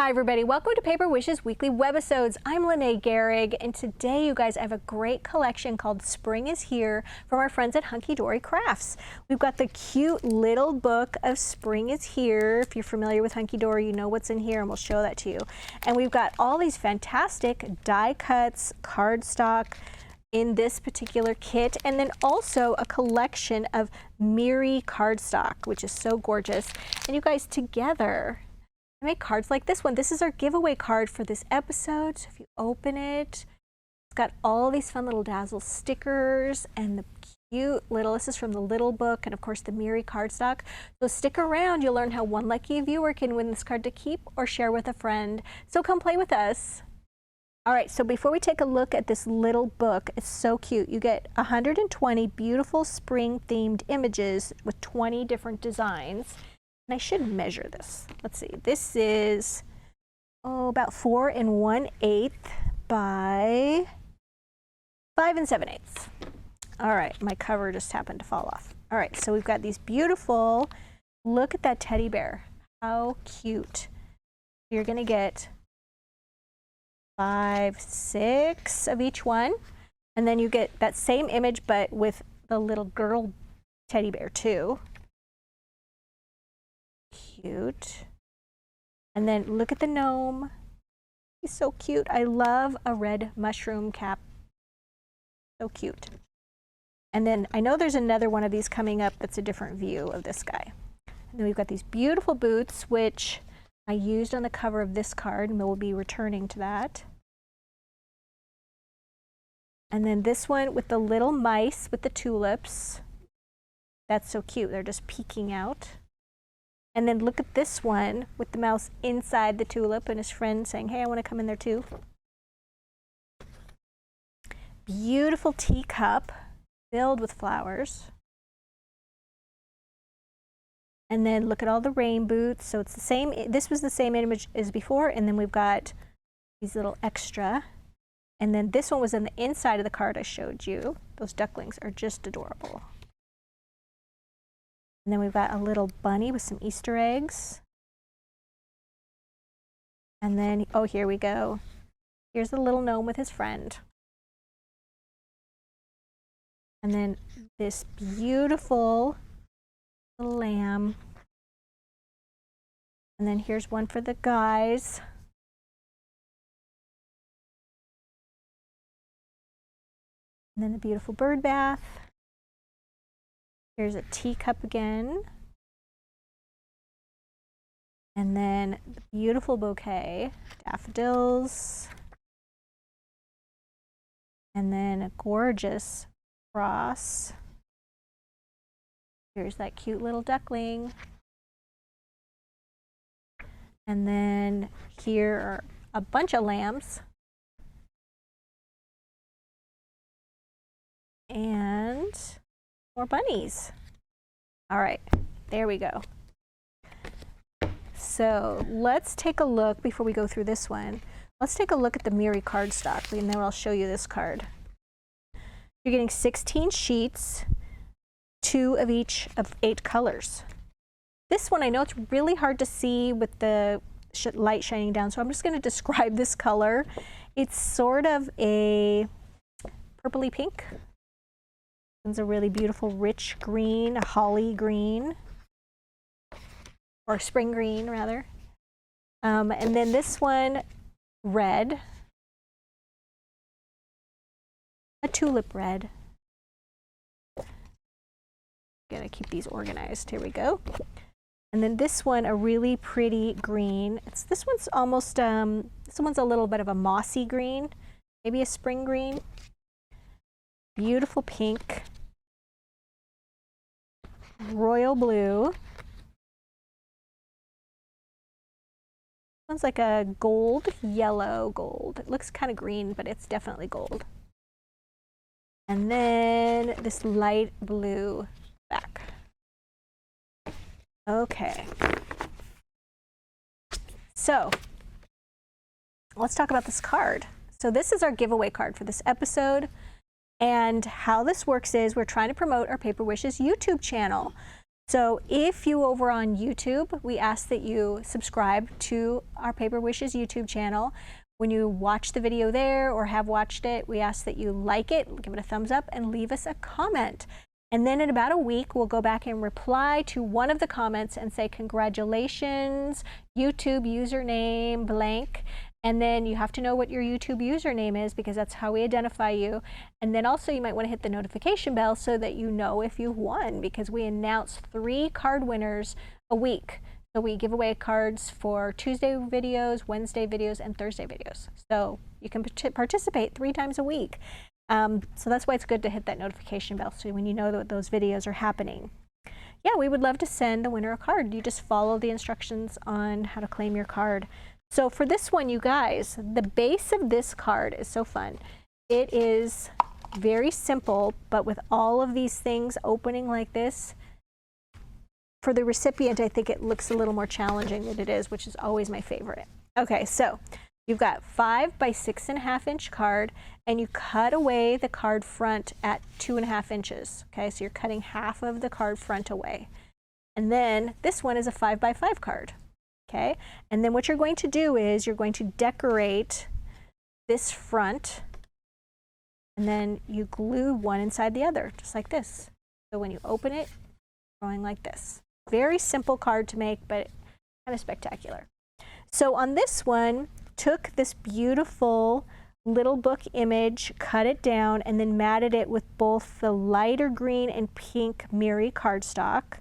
Hi everybody, welcome to Paper Wishes Weekly Webisodes. I'm Lene Gehrig, and today you guys I have a great collection called Spring is Here from our friends at Hunkydory Crafts. We've got the cute little book of Spring is Here. If you're familiar with Hunkydory, you know what's in here and we'll show that to you. And we've got all these fantastic die cuts, cardstock in this particular kit, and then also a collection of Miri cardstock, which is so gorgeous. And you guys together I make cards like this one. This is our giveaway card for this episode. So if you open it, it's got all these fun little Dazzle stickers and the cute little, this is from the little book, and of course the Miri cardstock. So stick around, you'll learn how one lucky viewer can win this card to keep or share with a friend. So come play with us. All right, so before we take a look at this little book, it's so cute. You get 120 beautiful spring themed images with 20 different designs. And I should measure this. Let's see. This is about 4 1/8 by 5 7/8. All right, my cover just happened to fall off. All right, so we've got these beautiful, look at that teddy bear. How cute. You're going to get 5, 6 of each one. And then you get that same image, but with the little girl teddy bear too. Cute. And then look at the gnome. He's so cute. I love a red mushroom cap. So cute. And then I know there's another one of these coming up that's a different view of this guy. And then we've got these beautiful boots, which I used on the cover of this card, and we'll be returning to that. And then this one with the little mice with the tulips. That's so cute. They're just peeking out. And then look at this one with the mouse inside the tulip and his friend saying, hey, I want to come in there too. Beautiful teacup filled with flowers. And then look at all the rain boots. So it's the same, this was the same image as before, and then we've got these little extra. And then this one was on the inside of the card I showed you. Those ducklings are just adorable. And then we've got a little bunny with some Easter eggs. And then, oh, here we go. Here's the little gnome with his friend. And then this beautiful little lamb. And then here's one for the guys. And then the beautiful bird bath. Here's a teacup again. And then the beautiful bouquet, daffodils. And then a gorgeous cross. Here's that cute little duckling. And then here are a bunch of lambs. And more bunnies. All right, there we go. So let's take a look before we go through this one. Let's take a look at the Miri cardstock, and then I'll show you this card. You're getting 16 sheets, 2 of each of 8 colors. This one I know it's really hard to see with the light shining down, so I'm just going to describe this color. It's sort of a purpley pink. It's a really beautiful rich green, a holly green, or spring green rather. And then this one, red, a tulip red. Gotta keep these organized. Here we go. And then this one, a really pretty green. This one's almost, this one's a little bit of a mossy green, maybe a spring green. Beautiful pink, royal blue. One's like a gold, yellow gold. It looks kind of green, but it's definitely gold. And then this light blue back. Okay. So let's talk about this card. So this is our giveaway card for this episode. And how this works is we're trying to promote our Paper Wishes YouTube channel. So if you over on YouTube, we ask that you subscribe to our Paper Wishes YouTube channel. When you watch the video there or have watched it, we ask that you like it, give it a thumbs up, and leave us a comment. And then in about a week, we'll go back and reply to one of the comments and say, congratulations, YouTube username blank. And then you have to know what your YouTube username is because that's how we identify you. And then also you might want to hit the notification bell so that you know if you've won, because we announce 3 card winners a week. So we give away cards for Tuesday videos, Wednesday videos, and Thursday videos. So you can participate 3 times a week. So that's why it's good to hit that notification bell so when you know that those videos are happening. Yeah, we would love to send the winner a card. You just follow the instructions on how to claim your card. So for this one, you guys, the base of this card is so fun. It is very simple, but with all of these things opening like this, for the recipient, I think it looks a little more challenging than it is, which is always my favorite. Okay, so you've got 5 by 6.5 inch card, and you cut away the card front at 2.5 inches. Okay, so you're cutting half of the card front away. And then this one is a 5 by 5 card. Okay, and then what you're going to do is you're going to decorate this front, and then you glue one inside the other, just like this. So when you open it, going like this. Very simple card to make, but kind of spectacular. So on this one, took this beautiful little book image, cut it down, and then matted it with both the lighter green and pink Miri cardstock.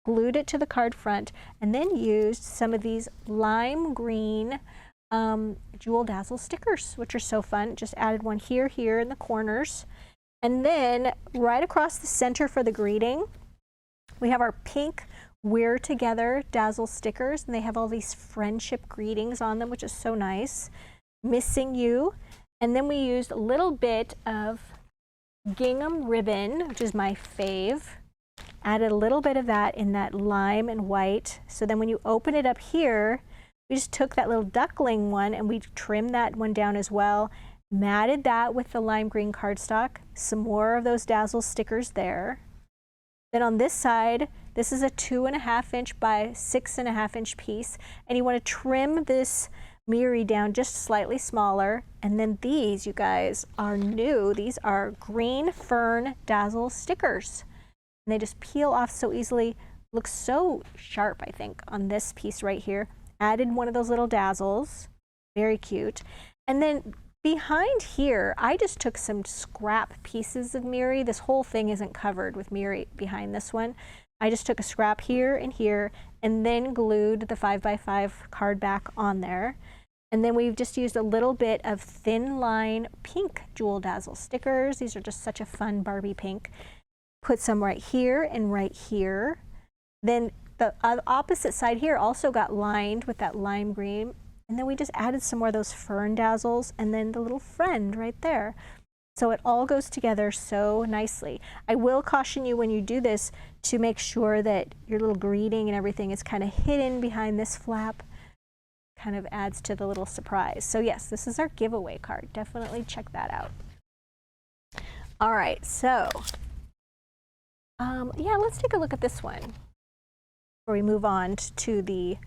Glued it to the card front, and then used some of these lime green Jewel Dazzle stickers, which are so fun. Just added one here in the corners. And then right across the center for the greeting, we have our pink We're Together Dazzle stickers, and they have all these friendship greetings on them, which is so nice. Missing You. And then we used a little bit of gingham ribbon, which is my fave. Added a little bit of that in that lime and white. So then when you open it up here, we just took that little duckling one and we trimmed that one down as well. Matted that with the lime green cardstock. Some more of those Dazzle stickers there. Then on this side, this is a 2.5 inch by 6.5 inch piece. And you want to trim this Miri down just slightly smaller. And then these, you guys, are new. These are green fern Dazzle stickers. And they just peel off so easily. Looks so sharp, I think, on this piece right here. Added one of those little dazzles. Very cute. And then behind here, I just took some scrap pieces of Miri. This whole thing isn't covered with Miri behind this one. I just took a scrap here, and then glued the 5 by 5 card back on there. And then we've just used a little bit of thin line pink Jewel Dazzle stickers. These are just such a fun Barbie pink. Put some right here and right here. Then the opposite side here also got lined with that lime green. And then we just added some more of those fern dazzles and then the little friend right there. So it all goes together so nicely. I will caution you when you do this to make sure that your little greeting and everything is kind of hidden behind this flap. Kind of adds to the little surprise. So yes, this is our giveaway card. Definitely check that out. All right, so yeah, let's take a look at this one before we move on to the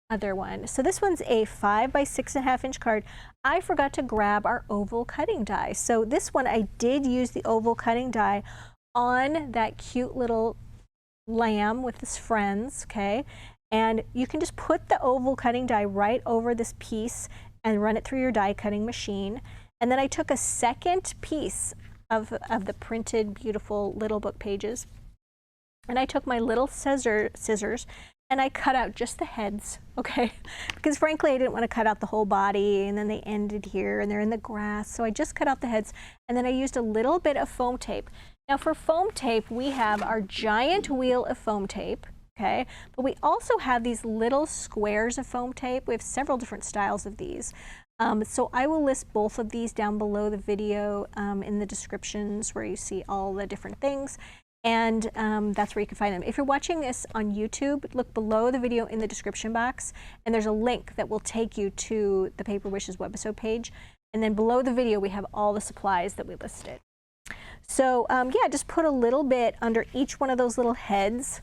other one. So this one's a 5 by 6.5 inch card. I forgot to grab our oval cutting die. So this one I did use the oval cutting die on that cute little lamb with his friends, okay? And you can just put the oval cutting die right over this piece and run it through your die cutting machine. And then I took a second piece of the printed beautiful little book pages, and I took my little scissors and I cut out just the heads, okay? Because frankly, I didn't want to cut out the whole body, and then they ended here and they're in the grass. So I just cut out the heads, and then I used a little bit of foam tape. Now for foam tape, we have our giant wheel of foam tape, okay? But we also have these little squares of foam tape. We have several different styles of these. So I will list both of these down below the video in the descriptions where you see all the different things. And that's where you can find them. If you're watching this on YouTube, look below the video in the description box, and there's a link that will take you to the Paper Wishes webisode page. And then below the video, we have all the supplies that we listed. So yeah, just put a little bit under each one of those little heads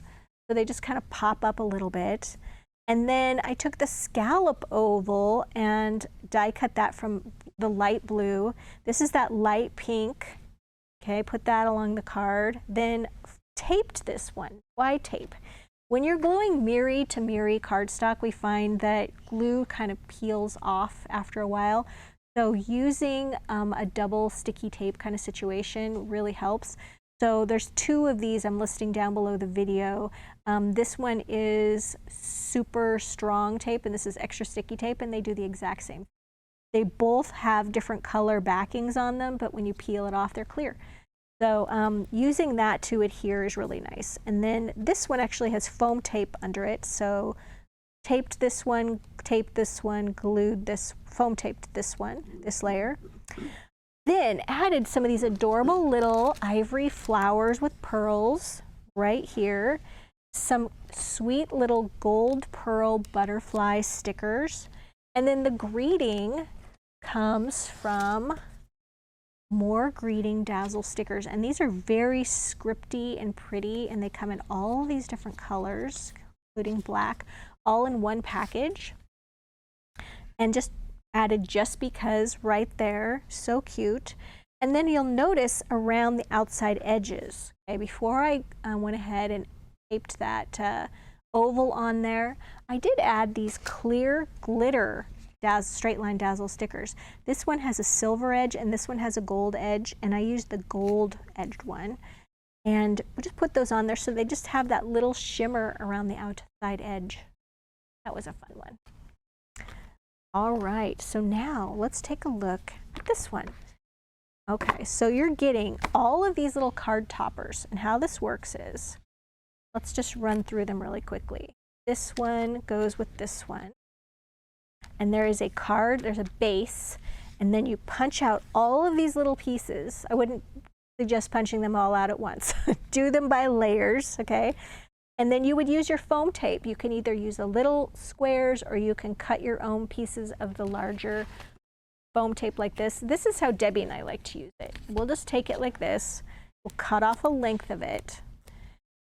So they just kind of pop up a little bit. And then I took the scallop oval and die cut that from the light blue. This is that light pink. Okay, put that along the card. Then taped this one. Why tape? When you're gluing Miri to Miri cardstock, we find that glue kind of peels off after a while. So using a double sticky tape kind of situation really helps. So there's 2 of these I'm listing down below the video. This one is super strong tape and this is extra sticky tape, and they do the exact same. They both have different color backings on them, but when you peel it off, they're clear. So using that to adhere is really nice. And then this one actually has foam tape under it. So taped this one, glued this, foam taped this one, this layer. Then added some of these adorable little ivory flowers with pearls right here. Some sweet little gold pearl butterfly stickers. And then the greeting comes from more greeting dazzle stickers. And these are very scripty and pretty, and they come in all these different colors, including black, all in one package. And just added just because right there, so cute. And then you'll notice around the outside edges, okay, before I went ahead and taped that oval on there, I did add these clear glitter straight line dazzle stickers. This one has a silver edge and this one has a gold edge, and I used the gold edged one. And we'll just put those on there so they just have that little shimmer around the outside edge. That was a fun one. All right, so now let's take a look at this one. Okay, so you're getting all of these little card toppers, and how this works is, let's just run through them really quickly. This one goes with this one. And there is a card, there's a base, and then you punch out all of these little pieces. I wouldn't suggest punching them all out at once. Do them by layers, okay? And then you would use your foam tape. You can either use the little squares or you can cut your own pieces of the larger foam tape like this. This is how Debbie and I like to use it. We'll just take it like this. We'll cut off a length of it.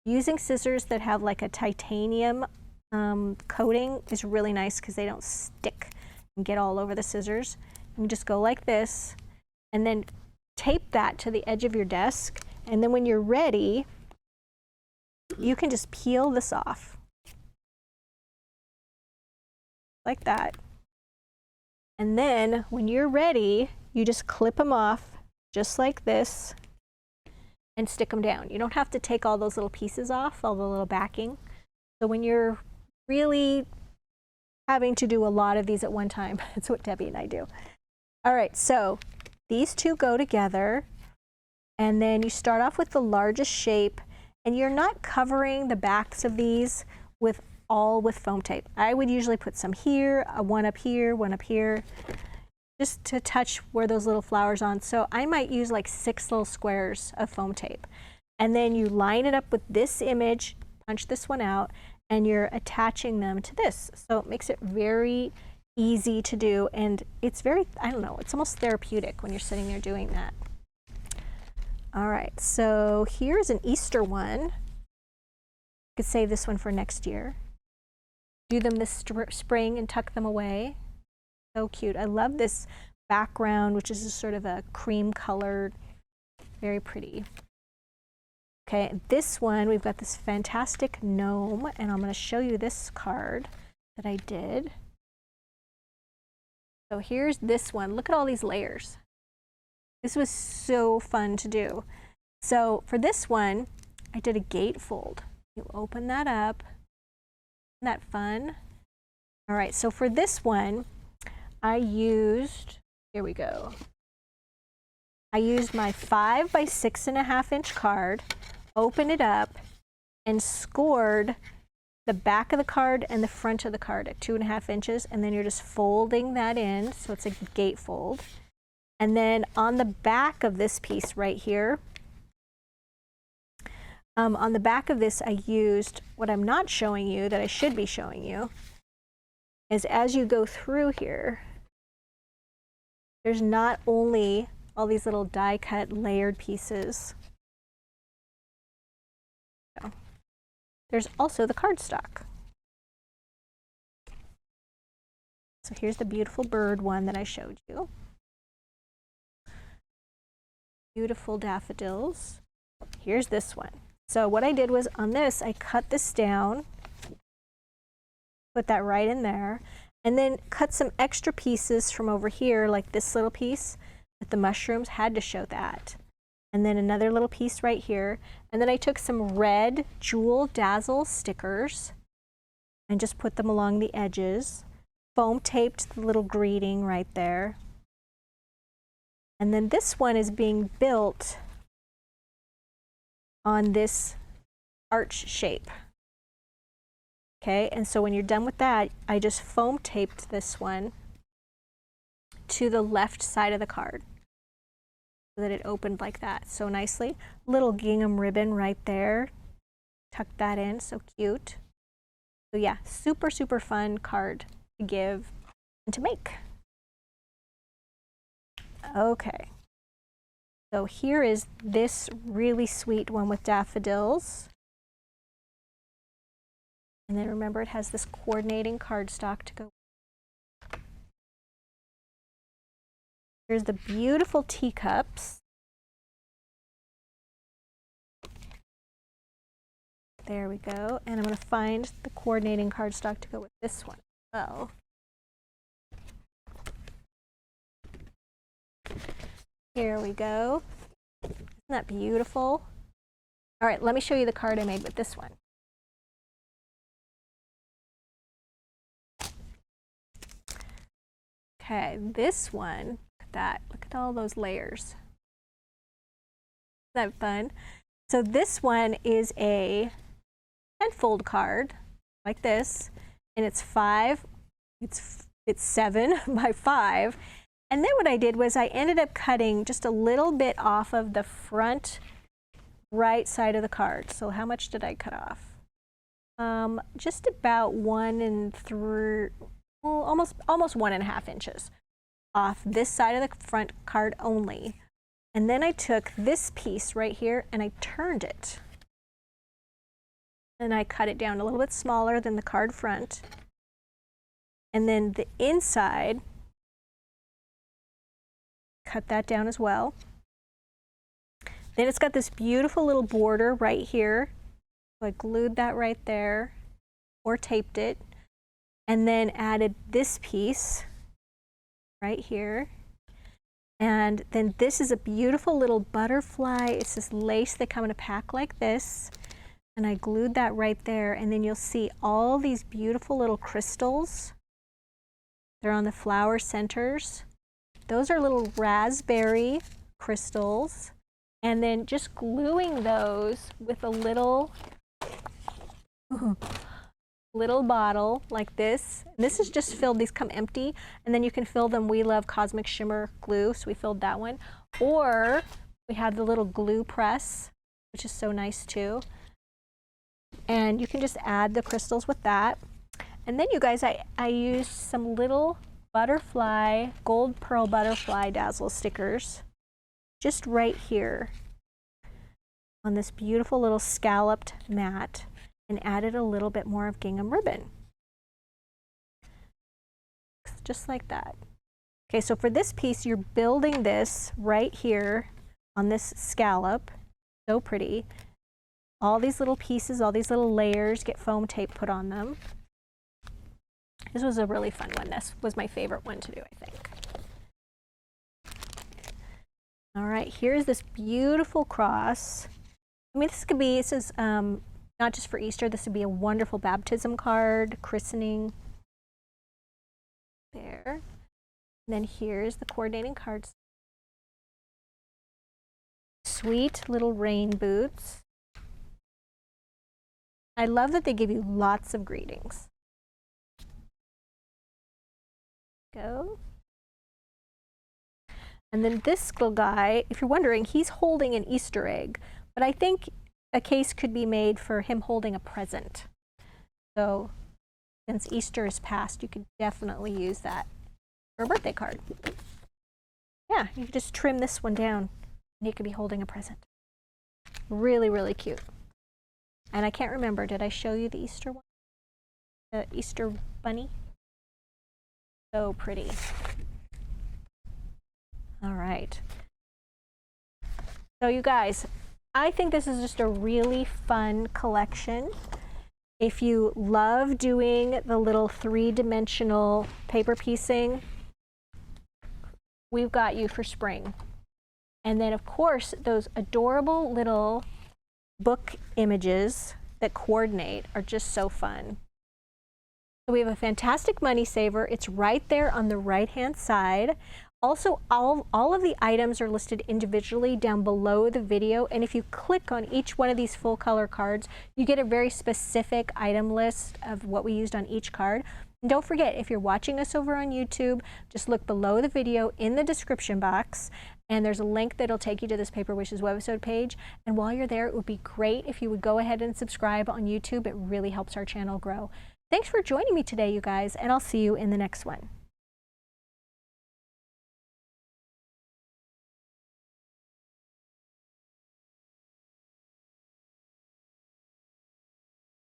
Using scissors that have like a titanium coating is really nice because they don't stick and get all over the scissors. You just go like this and then tape that to the edge of your desk. And then when you're ready, you can just peel this off like that. And then when you're ready, you just clip them off just like this and stick them down. You don't have to take all those little pieces off, all the little backing. So when you're really having to do a lot of these at one time, that's what Debbie and I do. All right, so these 2 go together, and then you start off with the largest shape. And you're not covering the backs of these with foam tape. I would usually put some here, one up here, one up here, just to touch where those little flowers on. So I might use like 6 little squares of foam tape. And then you line it up with this image, punch this one out, and you're attaching them to this. So it makes it very easy to do. And it's very, I don't know, it's almost therapeutic when you're sitting there doing that. All right, so here's an Easter one. You could save this one for next year. Do them this spring and tuck them away. So cute. I love this background, which is sort of a cream colored, very pretty. Okay, this one, we've got this fantastic gnome, and I'm going to show you this card that I did. So here's this one. Look at all these layers. This was so fun to do. So for this one, I did a gatefold. You open that up. Isn't that fun? All right, so for this one, I used, here we go. I used my 5 by 6.5 inch card, opened it up, and scored the back of the card and the front of the card at 2.5 inches, and then you're just folding that in, so it's a gatefold. And then on the back of this piece right here, on the back of this, I used what I'm not showing you that I should be showing you is as you go through here, there's not only all these little die cut layered pieces. there's also the cardstock. So here's the beautiful bird one that I showed you. Beautiful daffodils. Here's this one. So what I did was on this, I cut this down, put that right in there, and then cut some extra pieces from over here, like this little piece with the mushrooms, had to show that. And then another little piece right here. And then I took some red Jewel Dazzle stickers and just put them along the edges. Foam taped the little greeting right there. And then this one is being built on this arch shape. Okay, and so when you're done with that, I just foam taped this one to the left side of the card so that it opened like that so nicely. Little gingham ribbon right there. Tuck that in, so cute. So yeah, super, super fun card to give and to make. Okay, so here is this really sweet one with daffodils. And then remember, it has this coordinating cardstock to go. Here's the beautiful teacups. There we go. And I'm going to find the coordinating cardstock to go with this one as well. Here we go. Isn't that beautiful? All right, let me show you the card I made with this one. Okay, this one, look at that. Look at all those layers. Isn't that fun? So this one is a 10-fold card like this, and it's 7 by 5. And then what I did was I ended up cutting just a little bit off of the front right side of the card. So how much did I cut off? Just about 1 3, well, almost 1.5 inches off this side of the front card only. And then I took this piece right here and I turned it. And I cut it down a little bit smaller than the card front. And then the inside, cut that down as well. Then it's got this beautiful little border right here. So I glued that right there or taped it. And then added this piece right here. And then this is a beautiful little butterfly. It's this lace that come in a pack like this. And I glued that right there. And then you'll see all these beautiful little crystals. They're on the flower centers. Those are little raspberry crystals. And then just gluing those with a little bottle like this. This is just filled, these come empty, and then you can fill them. We love Cosmic Shimmer glue, so we filled that one. Or we have the little glue press, which is so nice too. And you can just add the crystals with that. And then you guys, I used some little butterfly, gold pearl butterfly dazzle stickers just right here on this beautiful little scalloped mat, and added a little bit more of gingham ribbon. Just like that. Okay, so for this piece, you're building this right here on this scallop. So pretty. All these little pieces, all these little layers get foam tape put on them. This was a really fun one. This was my favorite one to do, I think. All right, here's this beautiful cross. I mean, this could be, this is not just for Easter, this would be a wonderful baptism card, christening. There. And then here's the coordinating cards. Sweet little rain boots. I love that they give you lots of greetings. Go. And then this little guy, if you're wondering, he's holding an Easter egg, but I think a case could be made for him holding a present. So since Easter is past, you could definitely use that for a birthday card. Yeah, you could just trim this one down and he could be holding a present. Really, really cute. And I can't remember, did I show you the Easter one? The Easter bunny? So pretty. All right. So you guys, I think this is just a really fun collection. If you love doing the little three-dimensional paper piecing, we've got you for spring. And then of course, those adorable little book images that coordinate are just so fun. So we have a fantastic money saver. It's right there on the right-hand side. Also, all of the items are listed individually down below the video, and if you click on each one of these full color cards, you get a very specific item list of what we used on each card. And don't forget, if you're watching us over on YouTube, just look below the video in the description box, and there's a link that'll take you to this Paper Wishes webisode page. And while you're there, it would be great if you would go ahead and subscribe on YouTube. It really helps our channel grow. Thanks for joining me today, you guys, and I'll see you in the next one.